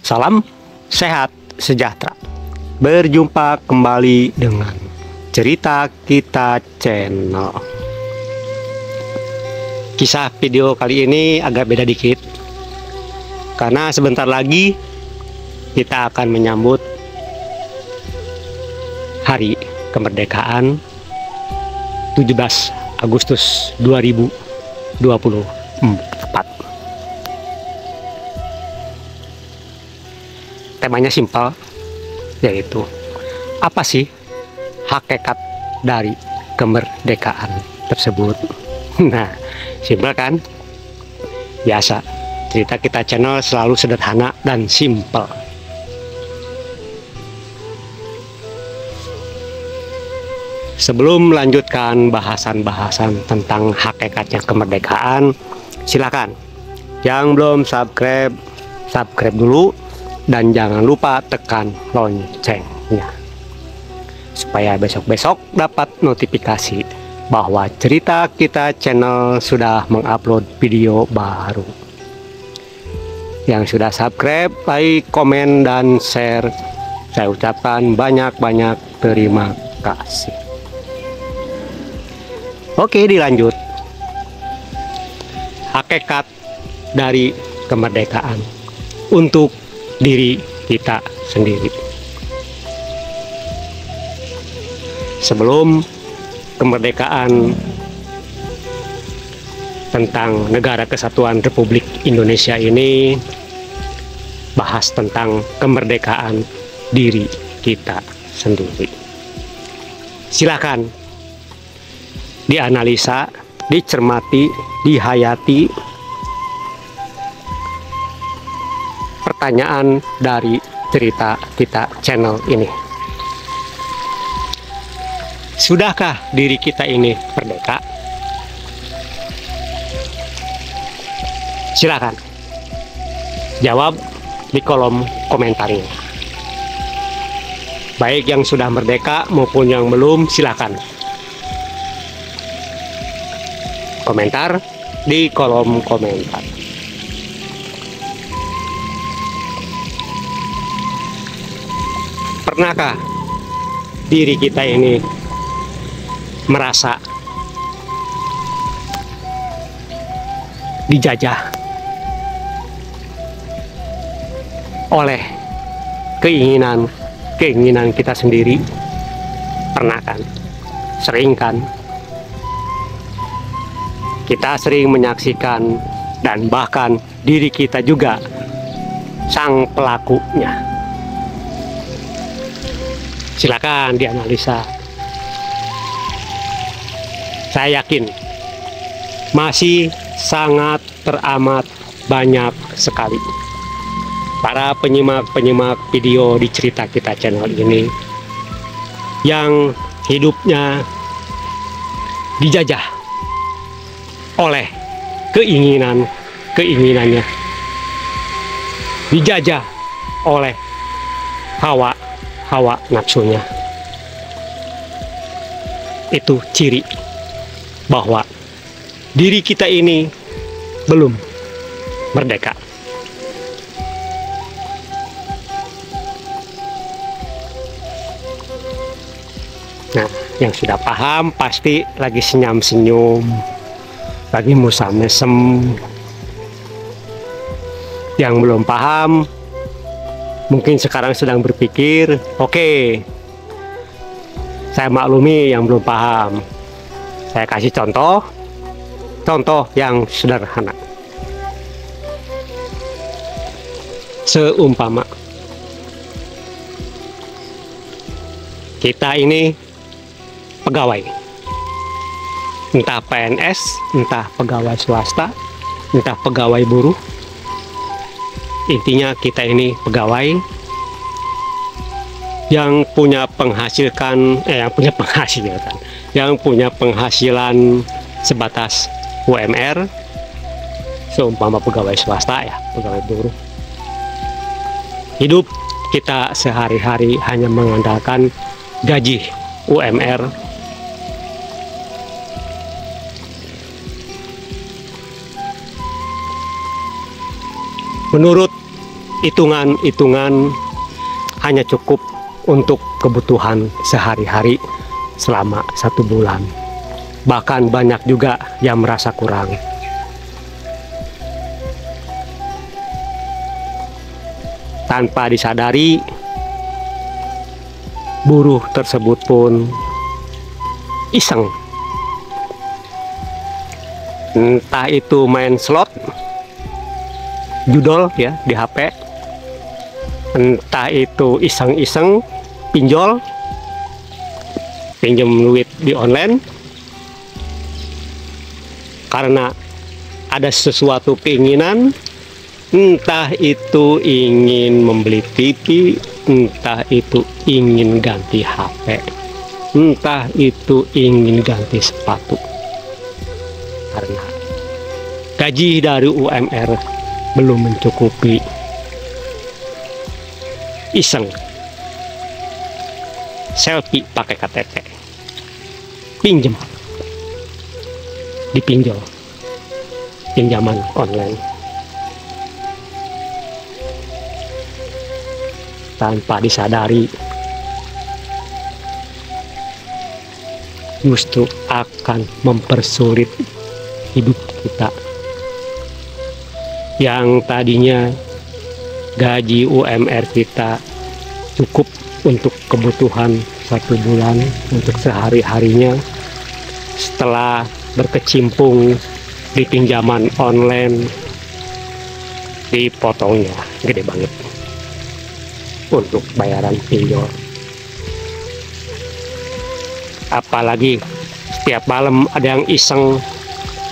Salam sehat sejahtera. Berjumpa kembali dengan Cerita Kita Channel. Kisah video kali ini agak beda dikit, karena sebentar lagi kita akan menyambut Hari Kemerdekaan 17 Agustus 2024. Temanya simpel, yaitu apa sih hakikat dari kemerdekaan tersebut. Nah, simpel kan? Biasa, Cerita Kita Channel selalu sederhana dan simpel. Sebelum melanjutkan bahasan-bahasan tentang hakikatnya kemerdekaan, silakan yang belum subscribe dulu, dan jangan lupa tekan loncengnya supaya besok-besok dapat notifikasi bahwa Cerita Kita Channel sudah mengupload video baru. Yang sudah subscribe, like, komen, dan share, saya ucapkan banyak-banyak terima kasih. Oke, dilanjut. Hakikat dari kemerdekaan untuk diri kita sendiri. Sebelum kemerdekaan tentang Negara Kesatuan Republik Indonesia ini, bahas tentang kemerdekaan diri kita sendiri. Silakan dianalisa, dicermati, dihayati pertanyaan dari Cerita Kita Channel ini. Sudahkah diri kita ini merdeka? Silakan jawab di kolom komentarnya. Baik yang sudah merdeka maupun yang belum, silakan komentar di kolom komentar. Pernahkah diri kita ini merasa dijajah oleh keinginan kita sendiri? Pernah kan? Sering kan? Kita sering menyaksikan dan bahkan diri kita juga sang pelakunya. Silakan dianalisa. Saya yakin masih sangat teramat banyak sekali para penyimak video di Cerita Kita Channel ini yang hidupnya dijajah oleh keinginannya, dijajah oleh hawa nafsunya. Itu ciri bahwa diri kita ini belum merdeka. Nah, yang sudah paham pasti lagi senyum-senyum, lagi musam-mesem. Yang belum paham mungkin sekarang sedang berpikir, oke, saya maklumi yang belum paham. Saya kasih contoh yang sederhana. Seumpama kita ini pegawai, entah PNS, entah pegawai swasta, entah pegawai buruh. Intinya kita ini pegawai yang punya penghasilan sebatas UMR, seumpama pegawai swasta ya, pegawai buruh. Hidup kita sehari-hari hanya mengandalkan gaji UMR. Menurut hitungan-hitungan hanya cukup untuk kebutuhan sehari-hari selama 1 bulan. Bahkan banyak juga yang merasa kurang. Tanpa disadari, buruh tersebut pun iseng. Entah itu main slot, judol ya di HP, entah itu iseng-iseng pinjol, pinjam duit di online, karena ada sesuatu keinginan, entah itu ingin membeli TV, entah itu ingin ganti HP, entah itu ingin ganti sepatu. Karena gaji dari UMR belum mencukupi, iseng selfie pakai KTP, pinjam, dipinjol, pinjaman online. Tanpa disadari, justru akan mempersulit hidup kita. Yang tadinya gaji UMR kita cukup untuk kebutuhan 1 bulan, untuk sehari-harinya, setelah berkecimpung di pinjaman online, dipotongnya gede banget untuk bayaran pinjol. Apalagi setiap malam ada yang iseng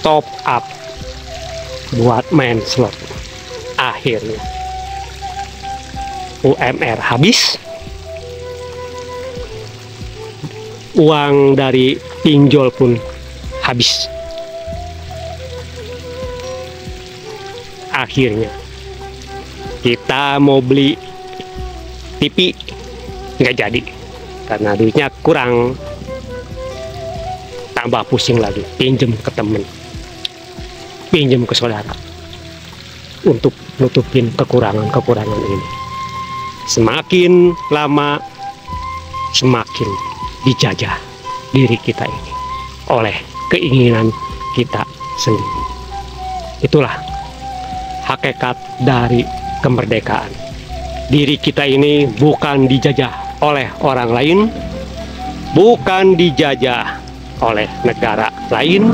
top up buat main slot. Akhirnya UMR habis, uang dari pinjol pun habis. Akhirnya kita mau beli TV nggak jadi karena duitnya kurang, tambah pusing lagi, pinjem ke temen, pinjem ke saudara untuk nutupin kekurangan ini. Semakin lama semakin dijajah diri kita ini oleh keinginan kita sendiri. Itulah hakikat dari kemerdekaan. Diri kita ini bukan dijajah oleh orang lain, bukan dijajah oleh negara lain,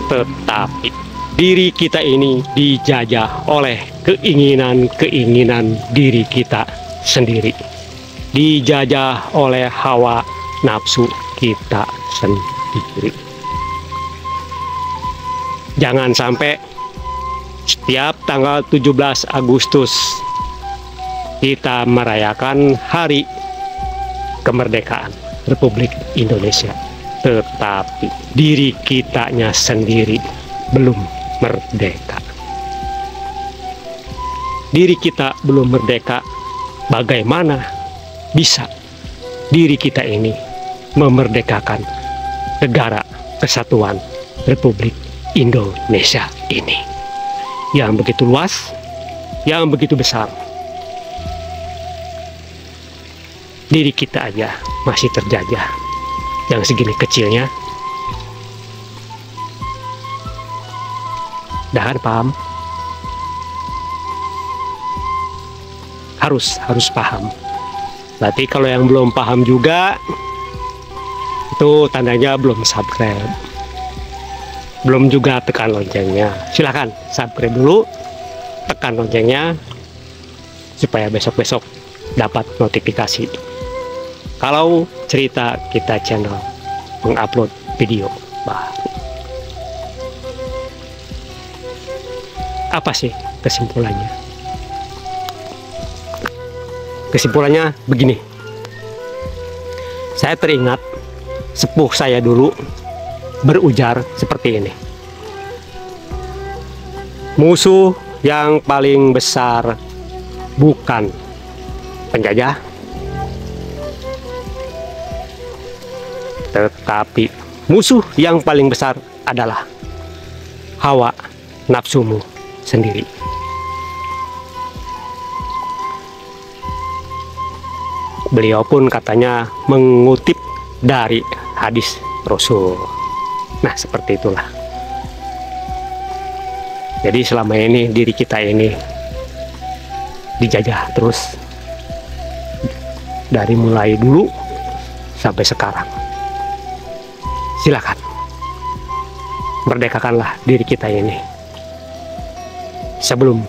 tetapi diri kita ini dijajah oleh keinginan-keinginan diri kita sendiri, dijajah oleh hawa nafsu kita sendiri. Jangan sampai setiap tanggal 17 Agustus kita merayakan hari kemerdekaan Republik Indonesia, tetapi diri kitanya sendiri belum merdeka. Diri kita belum merdeka, bagaimana bisa diri kita ini memerdekakan negara kesatuan Republik Indonesia ini yang begitu luas, yang begitu besar. Diri kita aja masih terjajah, yang segini kecilnya. Dah paham? Harus paham. Berarti kalau yang belum paham juga, itu tandanya belum subscribe, belum juga tekan loncengnya. Silahkan subscribe dulu, tekan loncengnya supaya besok-besok dapat notifikasi kalau Cerita Kita channel mengupload video baru. Apa sih kesimpulannya? Kesimpulannya begini. Saya teringat sepuh saya dulu berujar seperti ini. Musuh yang paling besar bukan penjajah, tetapi musuh yang paling besar adalah hawa nafsumu sendiri. Beliau pun katanya mengutip dari hadis Rasul. Nah, seperti itulah. Jadi selama ini diri kita ini dijajah terus, dari mulai dulu sampai sekarang. Silakan, merdekakanlah diri kita ini sebelum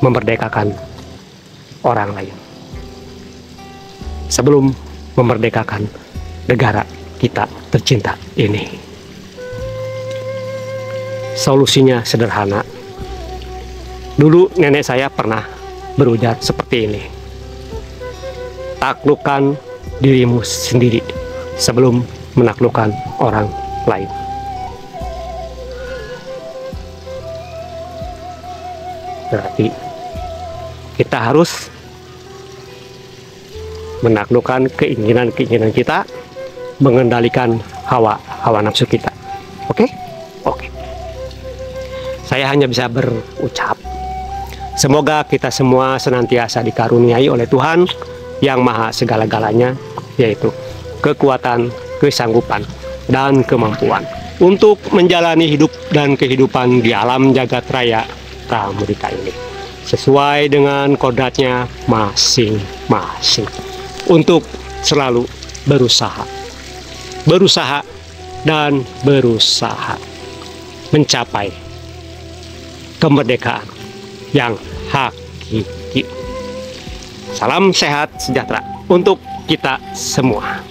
memerdekakan orang lain, sebelum memerdekakan negara kita tercinta ini. Solusinya sederhana. Dulu nenek saya pernah berujar seperti ini: taklukkan dirimu sendiri sebelum menaklukkan orang lain. Berarti kita harus menaklukkan keinginan-keinginan kita, mengendalikan hawa nafsu kita. Oke? Oke. Saya hanya bisa berucap, semoga kita semua senantiasa dikaruniai oleh Tuhan yang Maha Segala-galanya, yaitu kekuatan, kesanggupan, dan kemampuan untuk menjalani hidup dan kehidupan di alam jagat raya Pramudita ini sesuai dengan kodratnya masing-masing, untuk selalu berusaha dan berusaha mencapai kemerdekaan yang hakiki. Salam sehat sejahtera untuk kita semua.